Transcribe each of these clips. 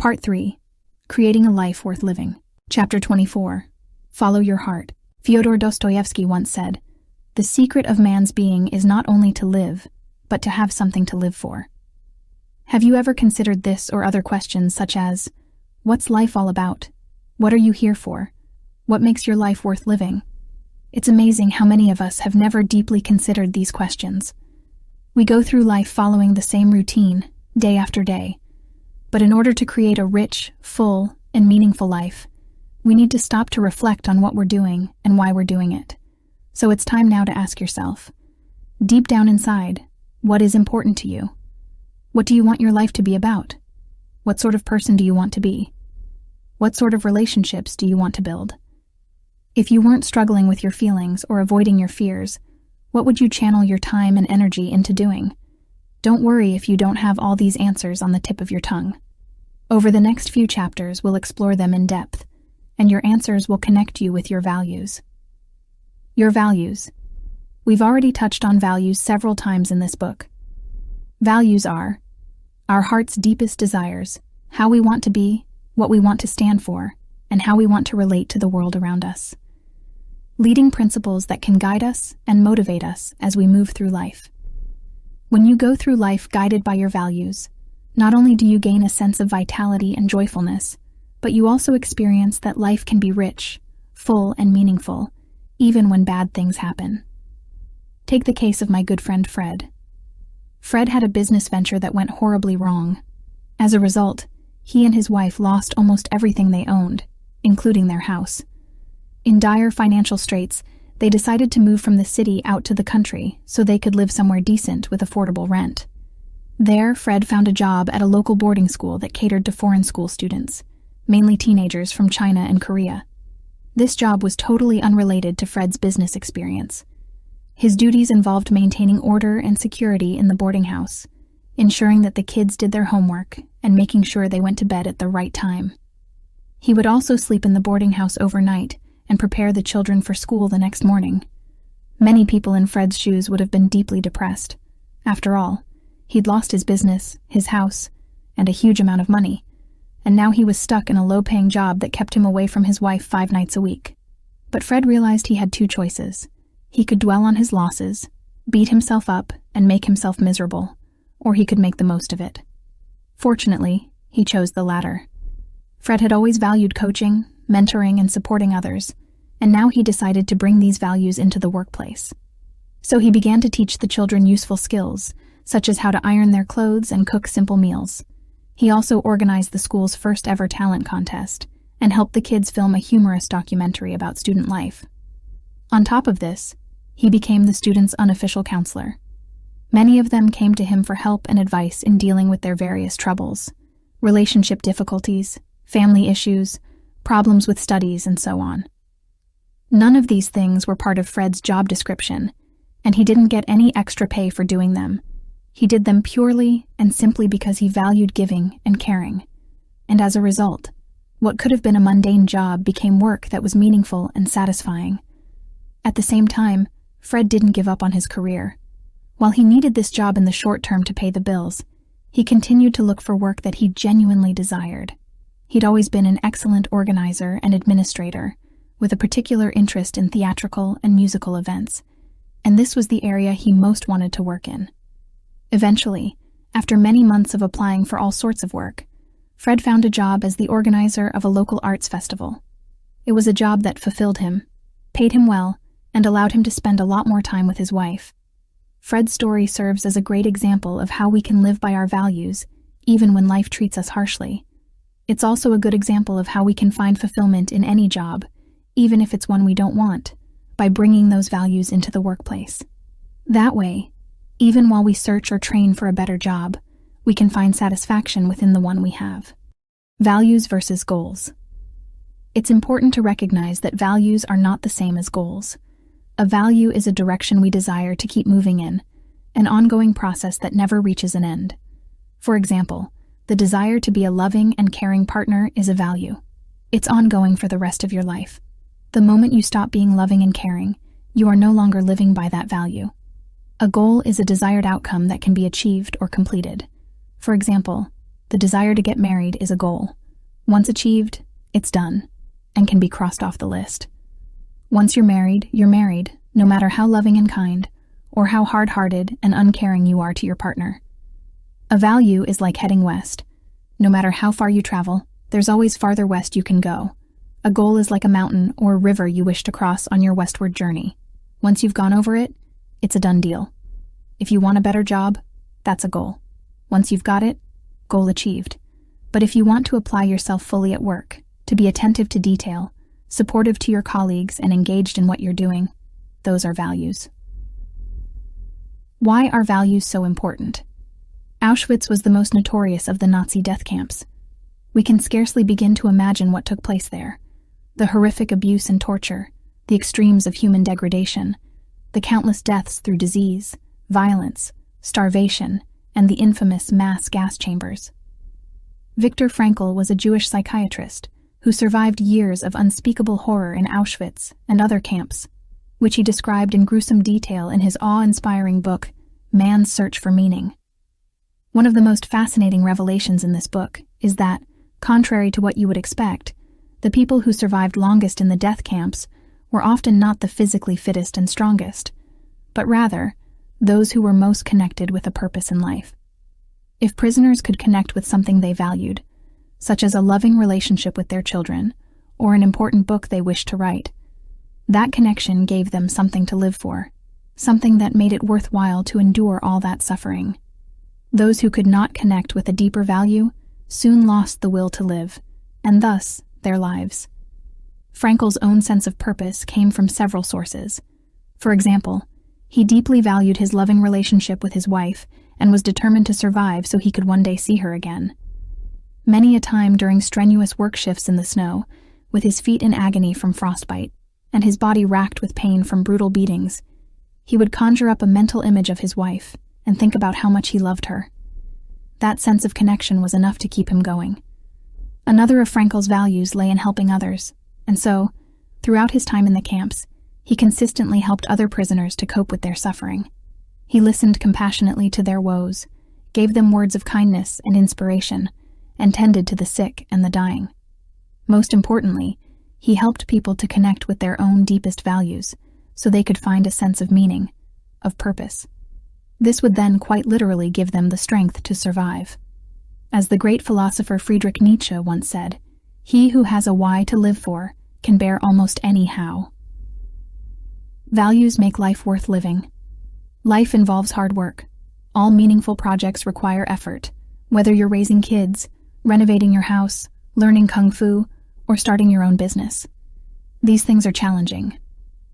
Part 3. Creating a Life Worth Living. Chapter 24. Follow Your Heart. Fyodor Dostoevsky once said, "The secret of man's being is not only to live, but to have something to live for." Have you ever considered this or other questions such as, what's life all about? What are you here for? What makes your life worth living? It's amazing how many of us have never deeply considered these questions. We go through life following the same routine, day after day. But in order to create a rich, full, and meaningful life, we need to stop to reflect on what we're doing and why we're doing it. So it's time now to ask yourself, deep down inside, what is important to you? What do you want your life to be about? What sort of person do you want to be? What sort of relationships do you want to build? If you weren't struggling with your feelings or avoiding your fears, what would you channel your time and energy into doing? Don't worry if you don't have all these answers on the tip of your tongue. Over the next few chapters, we'll explore them in depth, and your answers will connect you with your values. Your values. We've already touched on values several times in this book. Values are our heart's deepest desires, how we want to be, what we want to stand for, and how we want to relate to the world around us. Leading principles that can guide us and motivate us as we move through life. When you go through life guided by your values, not only do you gain a sense of vitality and joyfulness, but you also experience that life can be rich, full, and meaningful, even when bad things happen. Take the case of my good friend Fred. Fred had a business venture that went horribly wrong. As a result, he and his wife lost almost everything they owned, including their house. In dire financial straits, they decided to move from the city out to the country so they could live somewhere decent with affordable rent. There, Fred found a job at a local boarding school that catered to foreign school students, mainly teenagers from China and Korea. This job was totally unrelated to Fred's business experience. His duties involved maintaining order and security in the boarding house, ensuring that the kids did their homework, and making sure they went to bed at the right time. He would also sleep in the boarding house overnight and prepare the children for school the next morning. Many people in Fred's shoes would have been deeply depressed. After all, he'd lost his business, his house, and a huge amount of money, and now he was stuck in a low-paying job that kept him away from his wife 5 nights a week. But Fred realized he had 2 choices. He could dwell on his losses, beat himself up, and make himself miserable, or he could make the most of it. Fortunately, he chose the latter. Fred had always valued coaching, mentoring, and supporting others, and now he decided to bring these values into the workplace. So he began to teach the children useful skills, such as how to iron their clothes and cook simple meals. He also organized the school's first ever talent contest and helped the kids film a humorous documentary about student life. On top of this, he became the students' unofficial counselor. Many of them came to him for help and advice in dealing with their various troubles, relationship difficulties, family issues, problems with studies, and so on. None of these things were part of Fred's job description, and he didn't get any extra pay for doing them. He did them purely and simply because he valued giving and caring. And as a result, what could have been a mundane job became work that was meaningful and satisfying. At the same time, Fred didn't give up on his career. While he needed this job in the short term to pay the bills, he continued to look for work that he genuinely desired. He'd always been an excellent organizer and administrator, with a particular interest in theatrical and musical events, and this was the area he most wanted to work in. Eventually, after many months of applying for all sorts of work, Fred found a job as the organizer of a local arts festival. It was a job that fulfilled him, paid him well, and allowed him to spend a lot more time with his wife. Fred's story serves as a great example of how we can live by our values, even when life treats us harshly. It's also a good example of how we can find fulfillment in any job, even if it's one we don't want, by bringing those values into the workplace. That way, even while we search or train for a better job, we can find satisfaction within the one we have. Values versus goals. It's important to recognize that values are not the same as goals. A value is a direction we desire to keep moving in, an ongoing process that never reaches an end. For example, the desire to be a loving and caring partner is a value. It's ongoing for the rest of your life. The moment you stop being loving and caring, you are no longer living by that value. A goal is a desired outcome that can be achieved or completed. For example, The desire to get married is a goal. Once achieved, it's done, and can be crossed off the list. Once you're married, no matter how loving and kind, or how hard-hearted and uncaring you are to your partner. A value is like heading west. No matter how far you travel, there's always farther west you can go. A goal is like a mountain or river you wish to cross on your westward journey. Once you've gone over it, it's a done deal. If you want a better job, that's a goal. Once you've got it, goal achieved. But if you want to apply yourself fully at work, to be attentive to detail, supportive to your colleagues, and engaged in what you're doing, those are values. Why are values so important? Auschwitz was the most notorious of the Nazi death camps. We can scarcely begin to imagine what took place there. The horrific abuse and torture, the extremes of human degradation, the countless deaths through disease, violence, starvation, and the infamous mass gas chambers. Viktor Frankl was a Jewish psychiatrist who survived years of unspeakable horror in Auschwitz and other camps, which he described in gruesome detail in his awe-inspiring book, Man's Search for Meaning. One of the most fascinating revelations in this book is that, contrary to what you would expect, the people who survived longest in the death camps were often not the physically fittest and strongest, but rather those who were most connected with a purpose in life. If prisoners could connect with something they valued, such as a loving relationship with their children or an important book they wished to write, that connection gave them something to live for, something that made it worthwhile to endure all that suffering. Those who could not connect with a deeper value soon lost the will to live, and thus their lives. Frankl's own sense of purpose came from several sources. For example, he deeply valued his loving relationship with his wife and was determined to survive so he could one day see her again. Many a time during strenuous work shifts in the snow, with his feet in agony from frostbite and his body racked with pain from brutal beatings, he would conjure up a mental image of his wife and think about how much he loved her. That sense of connection was enough to keep him going. Another of Frankl's values lay in helping others, and so, throughout his time in the camps, he consistently helped other prisoners to cope with their suffering. He listened compassionately to their woes, gave them words of kindness and inspiration, and tended to the sick and the dying. Most importantly, he helped people to connect with their own deepest values so they could find a sense of meaning, of purpose. This would then quite literally give them the strength to survive. As the great philosopher Friedrich Nietzsche once said, "He who has a why to live for can bear almost any how." Values make life worth living. Life involves hard work. All meaningful projects require effort, whether you're raising kids, renovating your house, learning kung fu, or starting your own business. These things are challenging.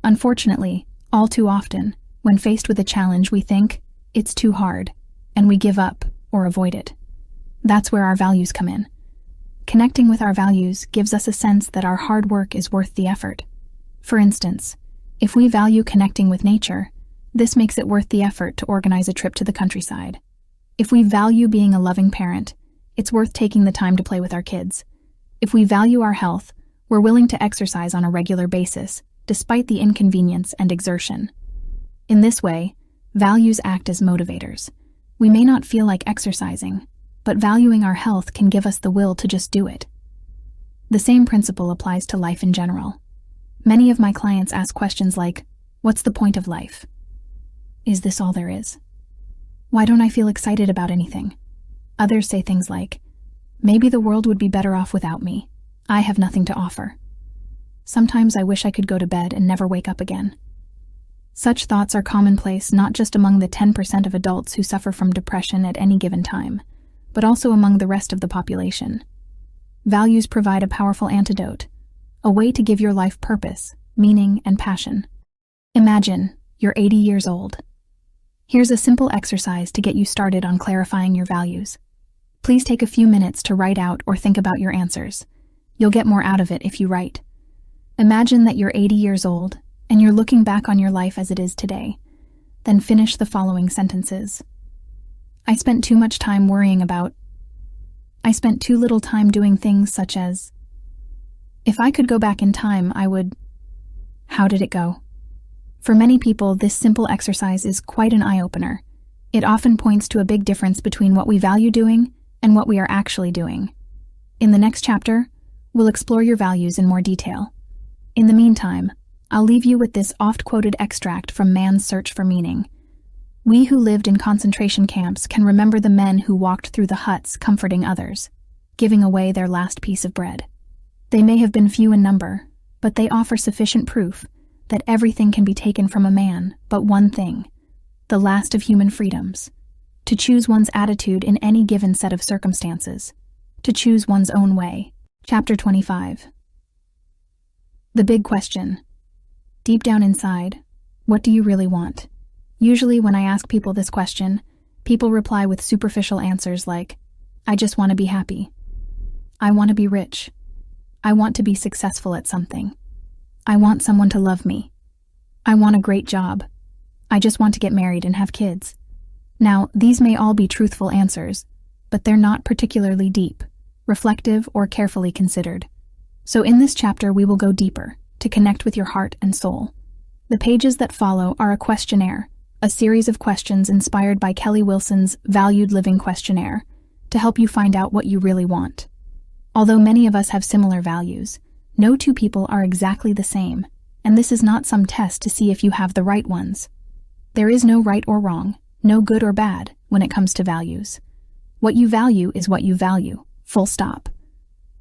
Unfortunately, all too often, when faced with a challenge, we think, it's too hard, and we give up or avoid it. That's where our values come in. Connecting with our values gives us a sense that our hard work is worth the effort. For instance, if we value connecting with nature, this makes it worth the effort to organize a trip to the countryside. If we value being a loving parent, it's worth taking the time to play with our kids. If we value our health, we're willing to exercise on a regular basis, despite the inconvenience and exertion. In this way, values act as motivators. We may not feel like exercising, but valuing our health can give us the will to just do it. The same principle applies to life in general. Many of my clients ask questions like, "What's the point of life? Is this all there is? Why don't I feel excited about anything?" Others say things like, "Maybe the world would be better off without me. I have nothing to offer. Sometimes I wish I could go to bed and never wake up again." Such thoughts are commonplace not just among the 10% of adults who suffer from depression at any given time, but also among the rest of the population. Values provide a powerful antidote, a way to give your life purpose, meaning, and passion. Imagine you're 80 years old. Here's a simple exercise to get you started on clarifying your values. Please take a few minutes to write out or think about your answers. You'll get more out of it if you write. Imagine that you're 80 years old and you're looking back on your life as it is today. Then finish the following sentences. I spent too much time worrying about. I spent too little time doing things such as. If I could go back in time, I would. How did it go? For many people, this simple exercise is quite an eye-opener. It often points to a big difference between what we value doing and what we are actually doing. In the next chapter, we'll explore your values in more detail. In the meantime, I'll leave you with this oft-quoted extract from Man's Search for Meaning. We who lived in concentration camps can remember the men who walked through the huts comforting others, giving away their last piece of bread. They may have been few in number, but they offer sufficient proof that everything can be taken from a man but one thing, the last of human freedoms, to choose one's attitude in any given set of circumstances, to choose one's own way. Chapter 25. The big question. Deep down inside, what do you really want? Usually when I ask people this question, people reply with superficial answers like, I just want to be happy. I want to be rich. I want to be successful at something. I want someone to love me. I want a great job. I just want to get married and have kids. Now, these may all be truthful answers, but they're not particularly deep, reflective, or carefully considered. So in this chapter, we will go deeper to connect with your heart and soul. The pages that follow are a questionnaire, a series of questions inspired by Kelly Wilson's Valued Living Questionnaire, to help you find out what you really want. Although many of us have similar values, no two people are exactly the same, and this is not some test to see if you have the right ones. There is no right or wrong, no good or bad when it comes to values. What you value is what you value, full stop.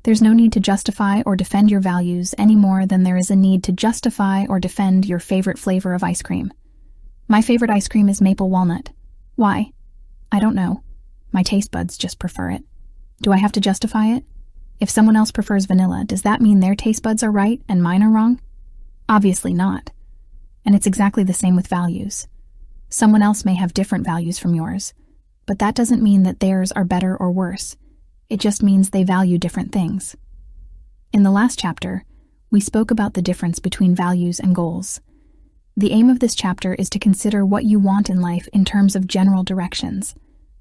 There's no need to justify or defend your values any more than there is a need to justify or defend your favorite flavor of ice cream. My favorite ice cream is maple walnut. Why? I don't know. My taste buds just prefer it. Do I have to justify it? If someone else prefers vanilla, does that mean their taste buds are right and mine are wrong? Obviously not. And it's exactly the same with values. Someone else may have different values from yours, but that doesn't mean that theirs are better or worse. It just means they value different things. In the last chapter, we spoke about the difference between values and goals. The aim of this chapter is to consider what you want in life in terms of general directions,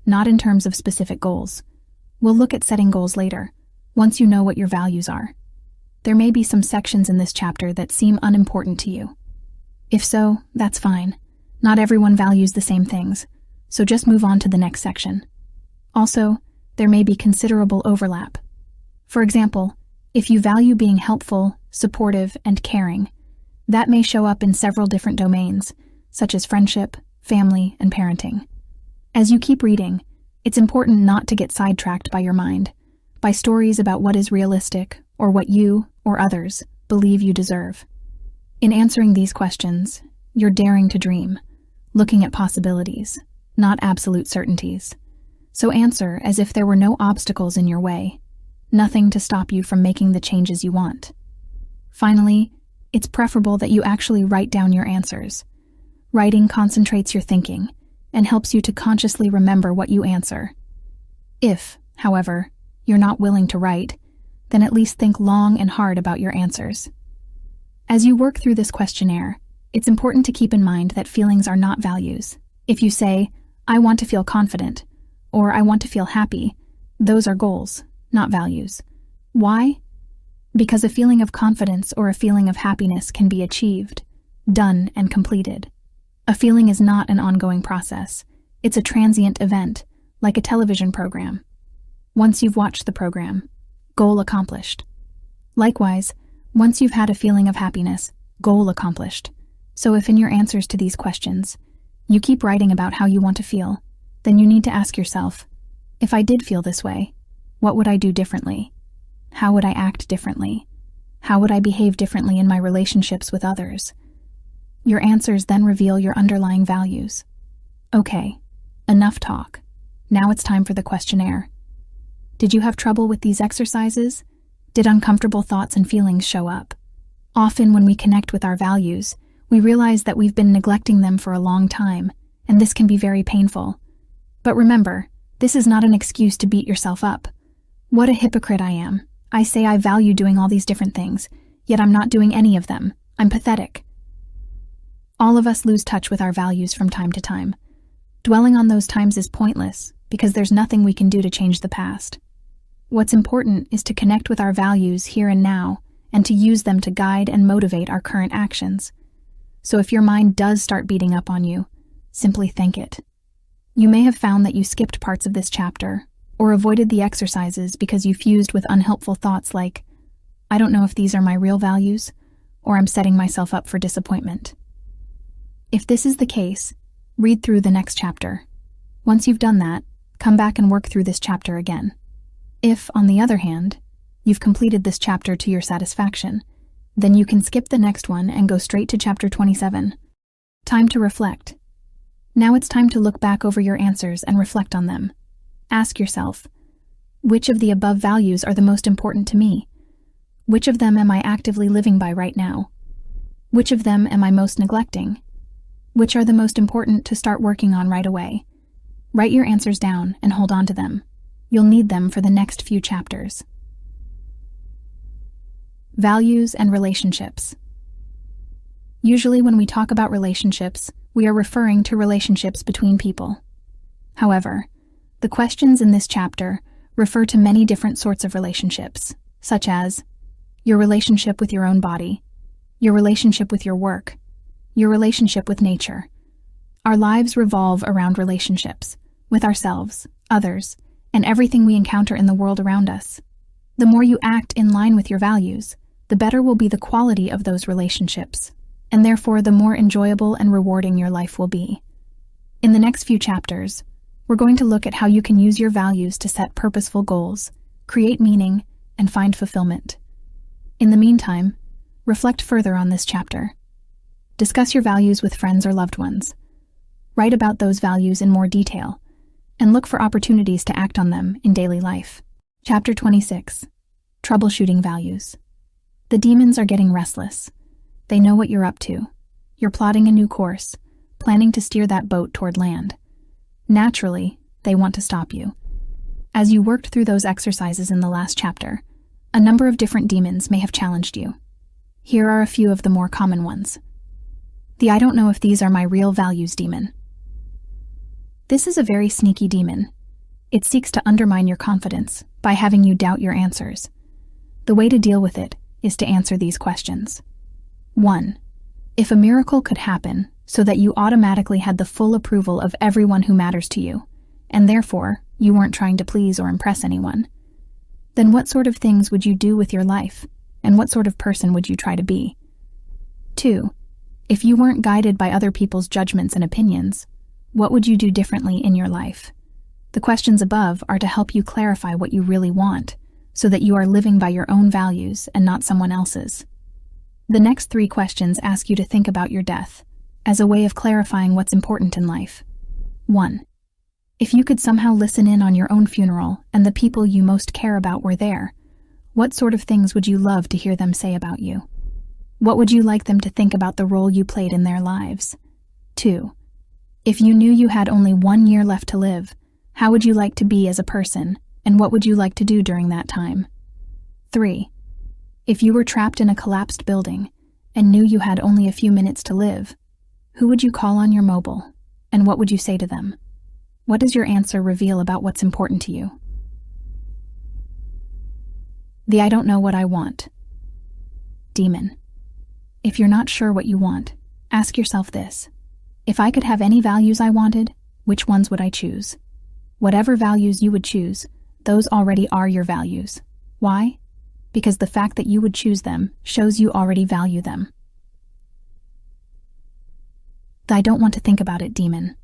not in terms of specific goals. We'll look at setting goals later, once you know what your values are. There may be some sections in this chapter that seem unimportant to you. If so, that's fine. Not everyone values the same things, so just move on to the next section. Also, there may be considerable overlap. For example, if you value being helpful, supportive, and caring, that may show up in several different domains, such as friendship, family, and parenting. As you keep reading, it's important not to get sidetracked by your mind, by stories about what is realistic or what you, or others, believe you deserve. In answering these questions, you're daring to dream, looking at possibilities, not absolute certainties. So answer as if there were no obstacles in your way, nothing to stop you from making the changes you want. Finally, it's preferable that you actually write down your answers. Writing concentrates your thinking and helps you to consciously remember what you answer. If, however, you're not willing to write, then at least think long and hard about your answers. As you work through this questionnaire, it's important to keep in mind that feelings are not values. If you say, I want to feel confident, or I want to feel happy, those are goals, not values. Why? Because a feeling of confidence or a feeling of happiness can be achieved, done, and completed. A feeling is not an ongoing process. It's a transient event, like a television program. Once you've watched the program, goal accomplished. Likewise, once you've had a feeling of happiness, goal accomplished. So if in your answers to these questions, you keep writing about how you want to feel, then you need to ask yourself, if I did feel this way, what would I do differently? How would I act differently? How would I behave differently in my relationships with others? Your answers then reveal your underlying values. Okay, enough talk. Now it's time for the questionnaire. Did you have trouble with these exercises? Did uncomfortable thoughts and feelings show up? Often when we connect with our values, we realize that we've been neglecting them for a long time, and this can be very painful. But remember, this is not an excuse to beat yourself up. What a hypocrite I am. I say I value doing all these different things, yet I'm not doing any of them. I'm pathetic. All of us lose touch with our values from time to time. Dwelling on those times is pointless, because there's nothing we can do to change the past. What's important is to connect with our values here and now, and to use them to guide and motivate our current actions. So if your mind does start beating up on you, simply thank it. You may have found that you skipped parts of this chapter, or avoided the exercises because you fused with unhelpful thoughts like, I don't know if these are my real values, or I'm setting myself up for disappointment. If this is the case, read through the next chapter. Once you've done that, come back and work through this chapter again. If, on the other hand, you've completed this chapter to your satisfaction, then you can skip the next one and go straight to chapter 27. Time to reflect. Now it's time to look back over your answers and reflect on them. Ask yourself, which of the above values are the most important to me? Which of them am I actively living by right now? Which of them am I most neglecting? Which are the most important to start working on right away? Write your answers down and hold on to them. You'll need them for the next few chapters. Values and relationships. Usually when we talk about relationships, we are referring to relationships between people. However, the questions in this chapter refer to many different sorts of relationships, such as your relationship with your own body, your relationship with your work, your relationship with nature. Our lives revolve around relationships, with ourselves, others, and everything we encounter in the world around us. The more you act in line with your values, the better will be the quality of those relationships, and therefore the more enjoyable and rewarding your life will be. In the next few chapters, we're going to look at how you can use your values to set purposeful goals, create meaning, and find fulfillment. In the meantime, reflect further on this chapter. Discuss your values with friends or loved ones. Write about those values in more detail, and look for opportunities to act on them in daily life. Chapter 26. Troubleshooting values. The demons are getting restless. They know what you're up to. You're plotting a new course, planning to steer that boat toward land. Naturally, they want to stop you. As you worked through those exercises in the last chapter, a number of different demons may have challenged you. Here are a few of the more common ones. The I don't know if these are my real values demon. This is a very sneaky demon. It seeks to undermine your confidence by having you doubt your answers. The way to deal with it is to answer these questions. 1. If a miracle could happen so that you automatically had the full approval of everyone who matters to you, and therefore you weren't trying to please or impress anyone, then what sort of things would you do with your life, and what sort of person would you try to be? 2. If you weren't guided by other people's judgments and opinions, what would you do differently in your life? The questions above are to help you clarify what you really want, so that you are living by your own values and not someone else's. The next 3 questions ask you to think about your death, as a way of clarifying what's important in life. 1. If you could somehow listen in on your own funeral and the people you most care about were there, what sort of things would you love to hear them say about you? What would you like them to think about the role you played in their lives? 2. If you knew you had only 1 year left to live, how would you like to be as a person, and what would you like to do during that time? 3. If you were trapped in a collapsed building and knew you had only a few minutes to live, who would you call on your mobile, and what would you say to them? What does your answer reveal about what's important to you? The I don't know what I want. Demon. If you're not sure what you want, ask yourself this. If I could have any values I wanted, which ones would I choose? Whatever values you would choose, those already are your values. Why? Because the fact that you would choose them shows you already value them. The I don't want to think about it demon.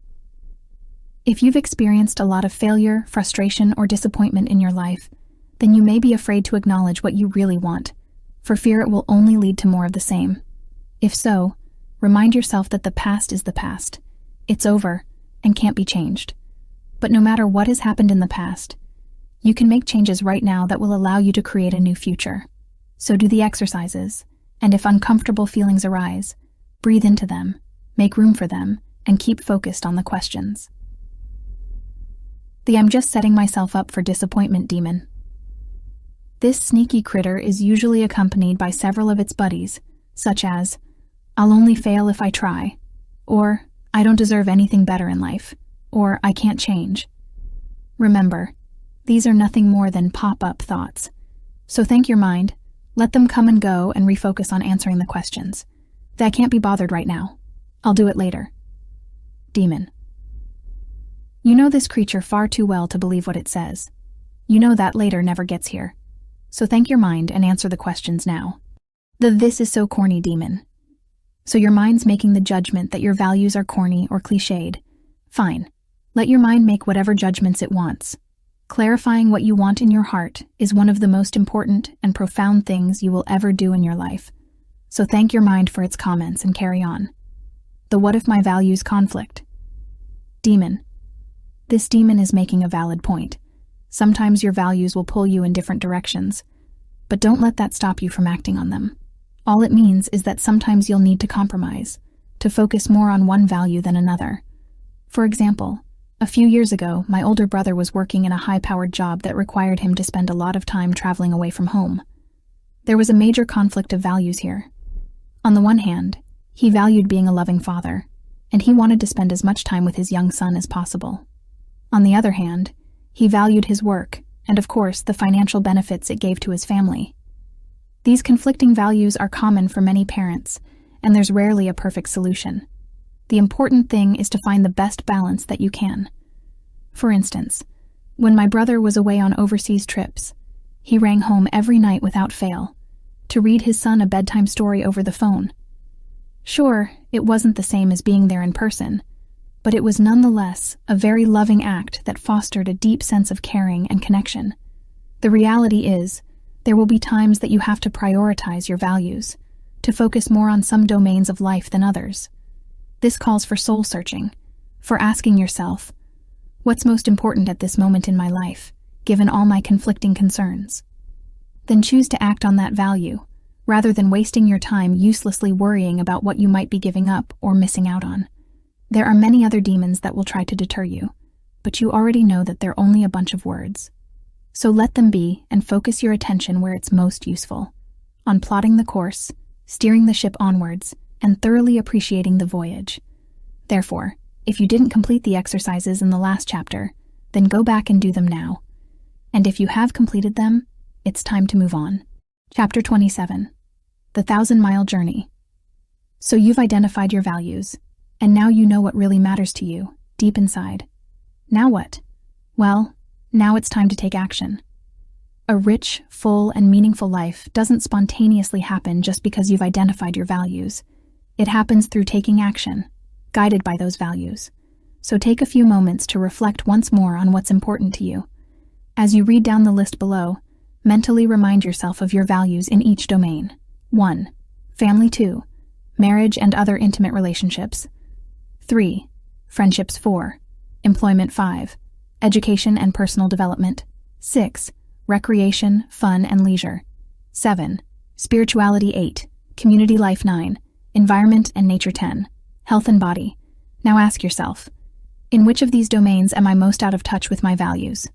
If you've experienced a lot of failure, frustration, or disappointment in your life, then you may be afraid to acknowledge what you really want, for fear it will only lead to more of the same. If so, remind yourself that the past is the past. It's over and can't be changed. But no matter what has happened in the past, you can make changes right now that will allow you to create a new future. So do the exercises, and if uncomfortable feelings arise, breathe into them, make room for them, and keep focused on the questions. The I'm just setting myself up for disappointment demon. This sneaky critter is usually accompanied by several of its buddies, such as, I'll only fail if I try, or I don't deserve anything better in life, or I can't change. Remember, these are nothing more than pop-up thoughts. So thank your mind, let them come and go, and refocus on answering the questions. I can't be bothered right now. I'll do it later. Demon. You know this creature far too well to believe what it says. You know that later never gets here. So thank your mind and answer the questions now. The "this is so corny" demon. So your mind's making the judgment that your values are corny or cliched. Fine. Let your mind make whatever judgments it wants. Clarifying what you want in your heart is one of the most important and profound things you will ever do in your life. So thank your mind for its comments and carry on. The "what if my values conflict?" Demon. This demon is making a valid point. Sometimes your values will pull you in different directions, but don't let that stop you from acting on them. All it means is that sometimes you'll need to compromise, to focus more on one value than another. For example, a few years ago, my older brother was working in a high-powered job that required him to spend a lot of time traveling away from home. There was a major conflict of values here. On the one hand, he valued being a loving father, and he wanted to spend as much time with his young son as possible. On the other hand, he valued his work, and of course, the financial benefits it gave to his family. These conflicting values are common for many parents, and there's rarely a perfect solution. The important thing is to find the best balance that you can. For instance, when my brother was away on overseas trips, he rang home every night without fail, to read his son a bedtime story over the phone. Sure, it wasn't the same as being there in person, but it was nonetheless a very loving act that fostered a deep sense of caring and connection. The reality is, there will be times that you have to prioritize your values, to focus more on some domains of life than others. This calls for soul searching, for asking yourself, what's most important at this moment in my life, given all my conflicting concerns? Then choose to act on that value, rather than wasting your time uselessly worrying about what you might be giving up or missing out on. There are many other demons that will try to deter you, but you already know that they're only a bunch of words. So let them be and focus your attention where it's most useful, on plotting the course, steering the ship onwards, and thoroughly appreciating the voyage. Therefore, if you didn't complete the exercises in the last chapter, then go back and do them now. And if you have completed them, it's time to move on. Chapter 27. The 1,000-Mile Journey. So you've identified your values, and now you know what really matters to you, deep inside. Now what? Well, now it's time to take action. A rich, full, and meaningful life doesn't spontaneously happen just because you've identified your values. It happens through taking action, guided by those values. So take a few moments to reflect once more on what's important to you. As you read down the list below, mentally remind yourself of your values in each domain. 1. Family. 2. Marriage and other intimate relationships. 3. Friendships. 4. Employment. 5. Education and personal development. 6. Recreation, fun, and leisure. 7. Spirituality. 8. Community life. 9. Environment and nature. 10. Health and body. Now ask yourself, in which of these domains am I most out of touch with my values?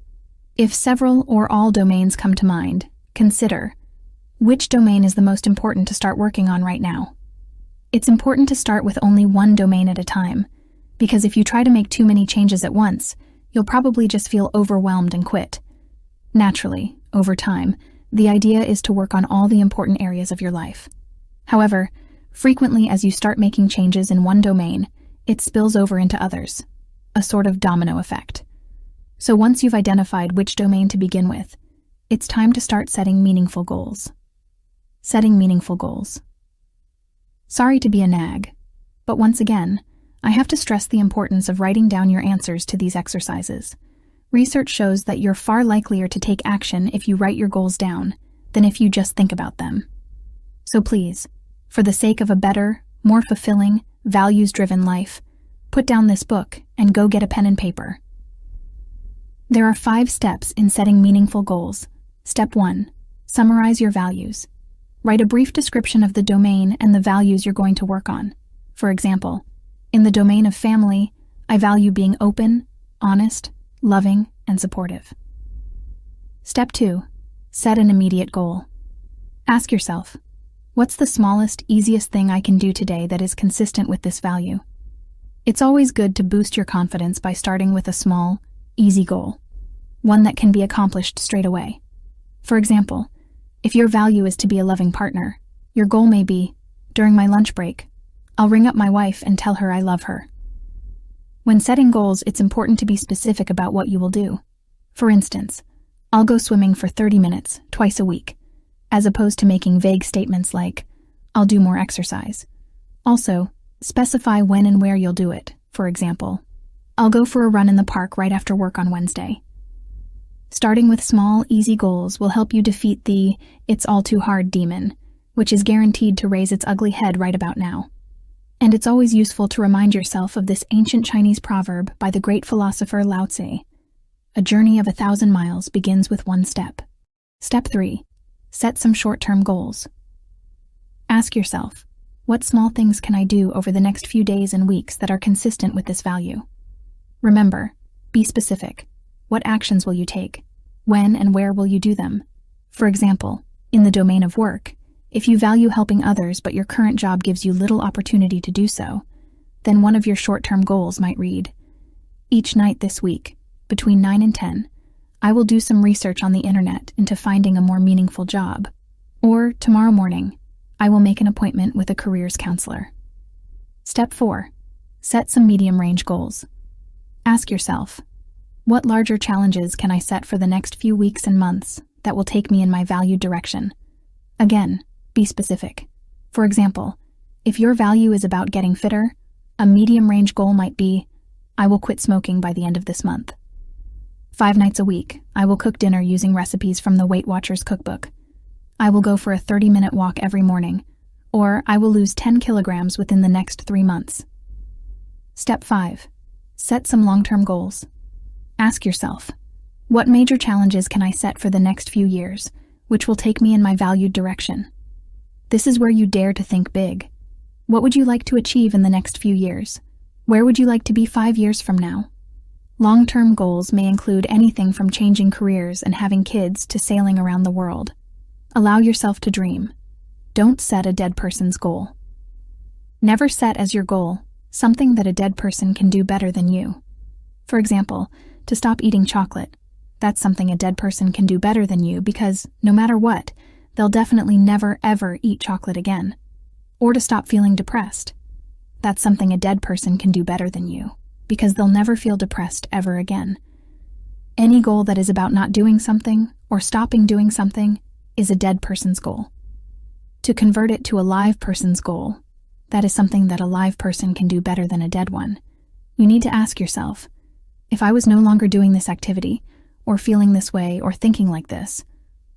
If several or all domains come to mind, consider, which domain is the most important to start working on right now? It's important to start with only one domain at a time, because if you try to make too many changes at once, you'll probably just feel overwhelmed and quit. Naturally, over time, the idea is to work on all the important areas of your life. However, frequently as you start making changes in one domain, it spills over into others, a sort of domino effect. So once you've identified which domain to begin with, it's time to start setting meaningful goals. Setting meaningful goals. Sorry to be a nag, but once again, I have to stress the importance of writing down your answers to these exercises. Research shows that you're far likelier to take action if you write your goals down than if you just think about them. So please, for the sake of a better, more fulfilling, values-driven life, put down this book and go get a pen and paper. There are 5 steps in setting meaningful goals. Step 1. Summarize your values. Write a brief description of the domain and the values you're going to work on. For example, in the domain of family, I value being open, honest, loving, and supportive. Step 2. Set an immediate goal. Ask yourself, what's the smallest, easiest thing I can do today that is consistent with this value? It's always good to boost your confidence by starting with a small, easy goal, one that can be accomplished straight away. For example, if your value is to be a loving partner, your goal may be, during my lunch break, I'll ring up my wife and tell her I love her. When setting goals, it's important to be specific about what you will do. For instance, I'll go swimming for 30 minutes, twice a week, as opposed to making vague statements like, I'll do more exercise. Also, specify when and where you'll do it. For example, I'll go for a run in the park right after work on Wednesday. Starting with small, easy goals will help you defeat the "it's all too hard" demon, which is guaranteed to raise its ugly head right about now. And it's always useful to remind yourself of this ancient Chinese proverb by the great philosopher Lao Tse. A journey of 1,000 miles begins with one step. Step 3. Set some short-term goals. Ask yourself, what small things can I do over the next few days and weeks that are consistent with this value? Remember, be specific. What actions will you take? When and where will you do them? For example, in the domain of work, if you value helping others but your current job gives you little opportunity to do so, then one of your short-term goals might read, each night this week, between 9 and 10, I will do some research on the internet into finding a more meaningful job. Or, tomorrow morning, I will make an appointment with a careers counselor. Step 4. Set some medium-range goals. Ask yourself, what larger challenges can I set for the next few weeks and months that will take me in my valued direction? Again, be specific. For example, if your value is about getting fitter, a medium-range goal might be, I will quit smoking by the end of this month. 5 nights a week, I will cook dinner using recipes from the Weight Watchers cookbook. I will go for a 30-minute walk every morning, or I will lose 10 kilograms within the next 3 months. Step 5. Set some long-term goals. Ask yourself, what major challenges can I set for the next few years, which will take me in my valued direction? This is where you dare to think big. What would you like to achieve in the next few years? Where would you like to be 5 years from now? Long-term goals may include anything from changing careers and having kids to sailing around the world. Allow yourself to dream. Don't set a dead person's goal. Never set as your goal something that a dead person can do better than you. For example, to stop eating chocolate. That's something a dead person can do better than you because, no matter what, they'll definitely never ever eat chocolate again. Or to stop feeling depressed. That's something a dead person can do better than you because they'll never feel depressed ever again. Any goal that is about not doing something or stopping doing something is a dead person's goal. To convert it to a live person's goal, that is something that a live person can do better than a dead one, you need to ask yourself, if I was no longer doing this activity, or feeling this way, or thinking like this,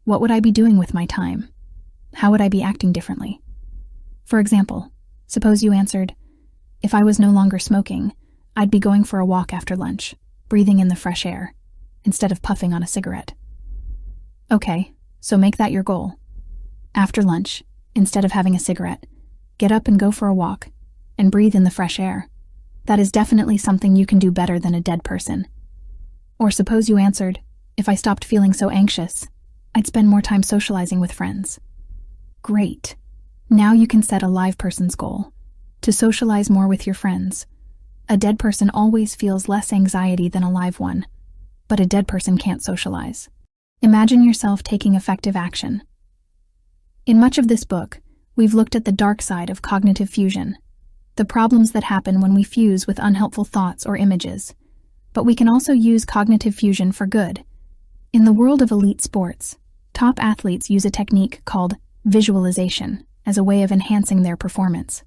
what would I be doing with my time? How would I be acting differently? For example, suppose you answered, if I was no longer smoking, I'd be going for a walk after lunch, breathing in the fresh air, instead of puffing on a cigarette. Okay, so make that your goal. After lunch, instead of having a cigarette, get up and go for a walk, and breathe in the fresh air. That is definitely something you can do better than a dead person. Or suppose you answered, if I stopped feeling so anxious, I'd spend more time socializing with friends. Great. Now you can set a live person's goal, to socialize more with your friends. A dead person always feels less anxiety than a live one, but a dead person can't socialize. Imagine yourself taking effective action. In much of this book, we've looked at the dark side of cognitive fusion, the problems that happen when we fuse with unhelpful thoughts or images. But we can also use cognitive fusion for good. In the world of elite sports, top athletes use a technique called visualization as a way of enhancing their performance.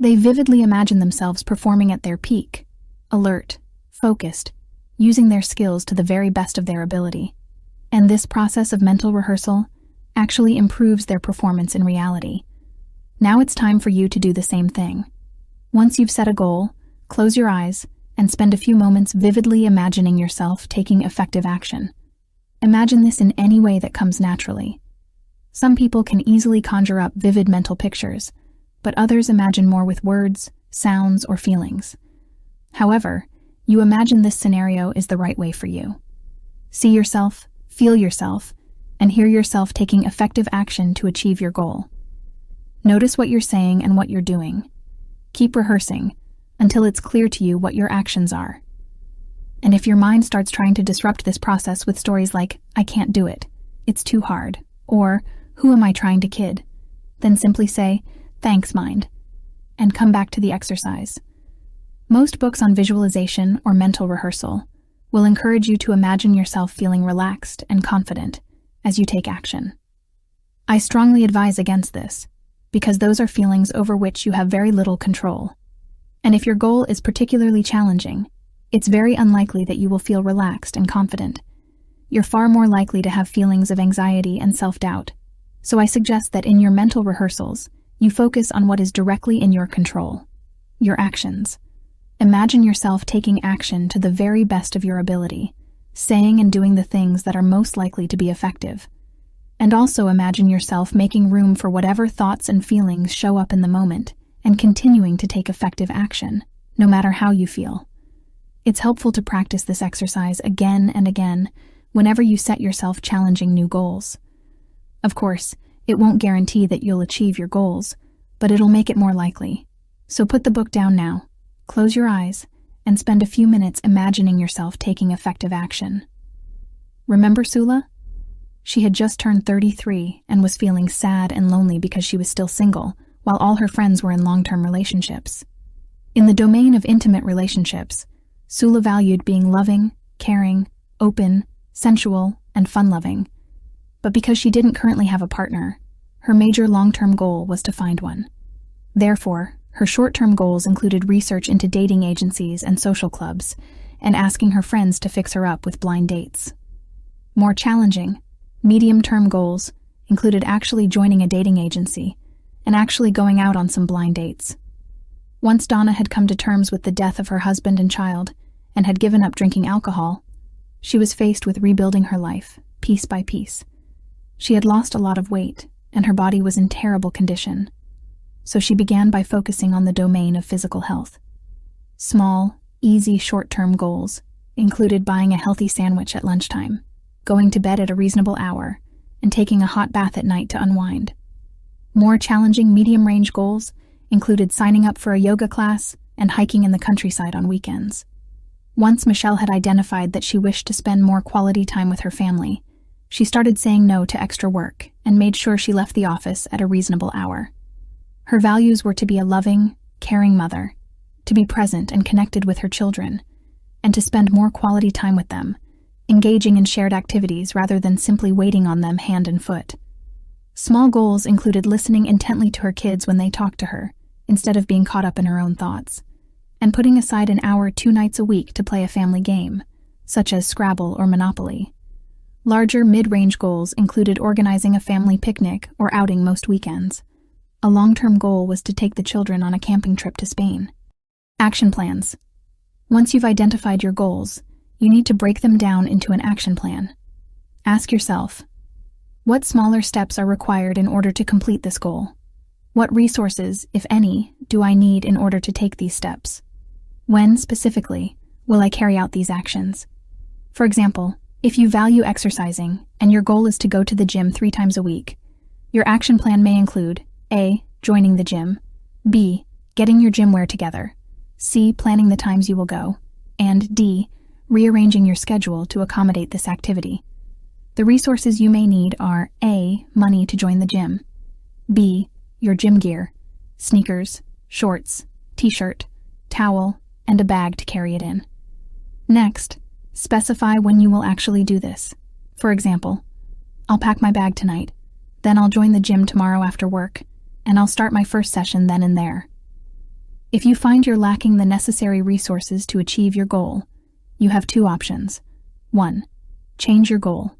They vividly imagine themselves performing at their peak, alert, focused, using their skills to the very best of their ability. And this process of mental rehearsal actually improves their performance in reality. Now it's time for you to do the same thing. Once you've set a goal, close your eyes and spend a few moments vividly imagining yourself taking effective action. Imagine this in any way that comes naturally. Some people can easily conjure up vivid mental pictures, but others imagine more with words, sounds, or feelings. However, you imagine this scenario is the right way for you. See yourself, feel yourself, and hear yourself taking effective action to achieve your goal. Notice what you're saying and what you're doing. Keep rehearsing until it's clear to you what your actions are. And if your mind starts trying to disrupt this process with stories like, I can't do it, it's too hard, or who am I trying to kid? Then simply say, thanks, mind, and come back to the exercise. Most books on visualization or mental rehearsal will encourage you to imagine yourself feeling relaxed and confident as you take action. I strongly advise against this, because those are feelings over which you have very little control. And if your goal is particularly challenging, it's very unlikely that you will feel relaxed and confident. You're far more likely to have feelings of anxiety and self-doubt. So I suggest that in your mental rehearsals, you focus on what is directly in your control, your actions. Imagine yourself taking action to the very best of your ability, saying and doing the things that are most likely to be effective. And also imagine yourself making room for whatever thoughts and feelings show up in the moment and continuing to take effective action, no matter how you feel. It's helpful to practice this exercise again and again whenever you set yourself challenging new goals. Of course, it won't guarantee that you'll achieve your goals, but it'll make it more likely. So put the book down now, close your eyes, and spend a few minutes imagining yourself taking effective action. Remember Sula? She had just turned 33 and was feeling sad and lonely because she was still single, while all her friends were in long-term relationships. In the domain of intimate relationships, Sula valued being loving, caring, open, sensual, and fun-loving. But because she didn't currently have a partner, her major long-term goal was to find one. Therefore, her short-term goals included research into dating agencies and social clubs, and asking her friends to fix her up with blind dates. More challenging, medium-term goals included actually joining a dating agency and actually going out on some blind dates. Once Donna had come to terms with the death of her husband and child and had given up drinking alcohol, she was faced with rebuilding her life, piece by piece. She had lost a lot of weight, and her body was in terrible condition. So she began by focusing on the domain of physical health. Small, easy short-term goals included buying a healthy sandwich at lunchtime, going to bed at a reasonable hour, and taking a hot bath at night to unwind. More challenging medium-range goals included signing up for a yoga class and hiking in the countryside on weekends. Once Michelle had identified that she wished to spend more quality time with her family, she started saying no to extra work and made sure she left the office at a reasonable hour. Her values were to be a loving, caring mother, to be present and connected with her children, and to spend more quality time with them, engaging in shared activities rather than simply waiting on them hand and foot. Small goals included listening intently to her kids when they talked to her, instead of being caught up in her own thoughts, and putting aside an hour 2 nights a week to play a family game, such as Scrabble or Monopoly. Larger mid-range goals included organizing a family picnic or outing most weekends. A long-term goal was to take the children on a camping trip to Spain. Action plans. Once you've identified your goals, you need to break them down into an action plan. Ask yourself, what smaller steps are required in order to complete this goal? What resources, if any, do I need in order to take these steps? When, specifically, will I carry out these actions? For example, if you value exercising and your goal is to go to the gym 3 times a week, your action plan may include A. Joining the gym, B. Getting your gym wear together, C. Planning the times you will go, and D. Rearranging your schedule to accommodate this activity. The resources you may need are A. Money to join the gym, B. Your gym gear, sneakers, shorts, t-shirt, towel, and a bag to carry it in. Next, specify when you will actually do this. For example, I'll pack my bag tonight, then I'll join the gym tomorrow after work, and I'll start my first session then and there. If you find you're lacking the necessary resources to achieve your goal, you have 2 options. 1. Change your goal.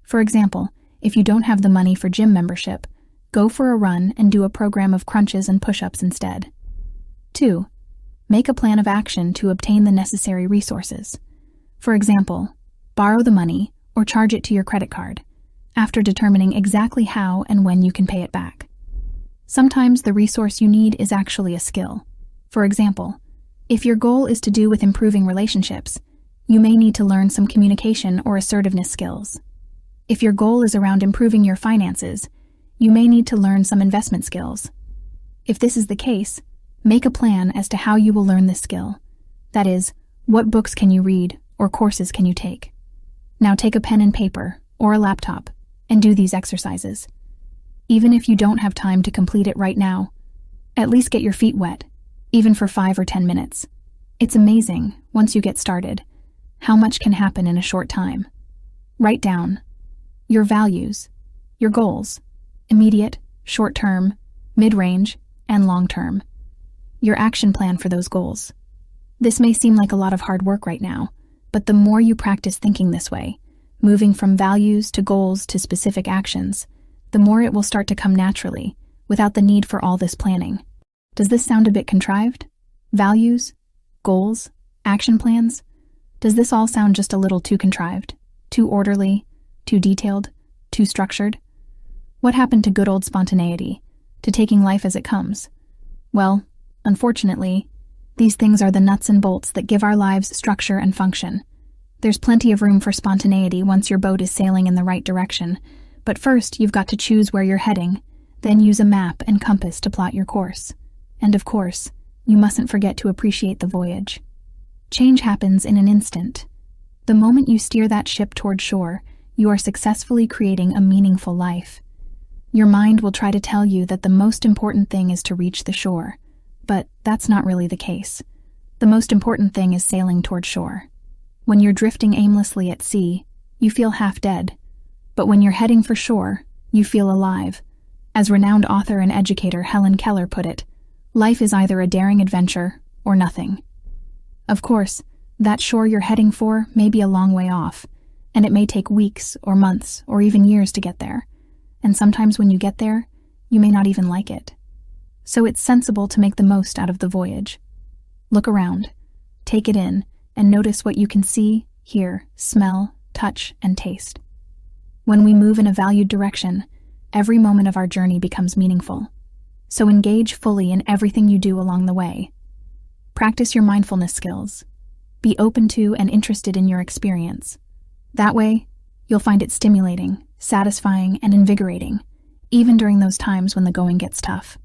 For example, if you don't have the money for gym membership, go for a run and do a program of crunches and push-ups instead. 2. Make a plan of action to obtain the necessary resources. For example, borrow the money or charge it to your credit card, after determining exactly how and when you can pay it back. Sometimes the resource you need is actually a skill. For example, if your goal is to do with improving relationships, you may need to learn some communication or assertiveness skills. If your goal is around improving your finances, you may need to learn some investment skills. If this is the case, make a plan as to how you will learn this skill. That is, what books can you read or courses can you take? Now take a pen and paper or a laptop and do these exercises. Even if you don't have time to complete it right now, at least get your feet wet, even for 5 or 10 minutes. It's amazing, once you get started, How much can happen in a short time? Write down your values, your goals, immediate, short-term, mid-range, and long-term. Your action plan for those goals. This may seem like a lot of hard work right now, but the more you practice thinking this way, moving from values to goals to specific actions, the more it will start to come naturally, without the need for all this planning. Does this sound a bit contrived? Values? Goals? Action plans? Does this all sound just a little too contrived? Too orderly? Too detailed? Too structured? What happened to good old spontaneity? To taking life as it comes? Well, unfortunately, these things are the nuts and bolts that give our lives structure and function. There's plenty of room for spontaneity once your boat is sailing in the right direction, but first you've got to choose where you're heading, then use a map and compass to plot your course. And of course, you mustn't forget to appreciate the voyage. Change happens in an instant. The moment you steer that ship toward shore, you are successfully creating a meaningful life. Your mind will try to tell you that the most important thing is to reach the shore, but that's not really the case. The most important thing is sailing toward shore. When you're drifting aimlessly at sea, you feel half dead, but when you're heading for shore, you feel alive. As renowned author and educator Helen Keller put it, life is either a daring adventure or nothing. Of course, that shore you're heading for may be a long way off, and it may take weeks or months or even years to get there. And sometimes when you get there, you may not even like it. So it's sensible to make the most out of the voyage. Look around, take it in, and notice what you can see, hear, smell, touch, and taste. When we move in a valued direction, every moment of our journey becomes meaningful. So engage fully in everything you do along the way. Practice your mindfulness skills. Be open to and interested in your experience. That way, you'll find it stimulating, satisfying, and invigorating, even during those times when the going gets tough.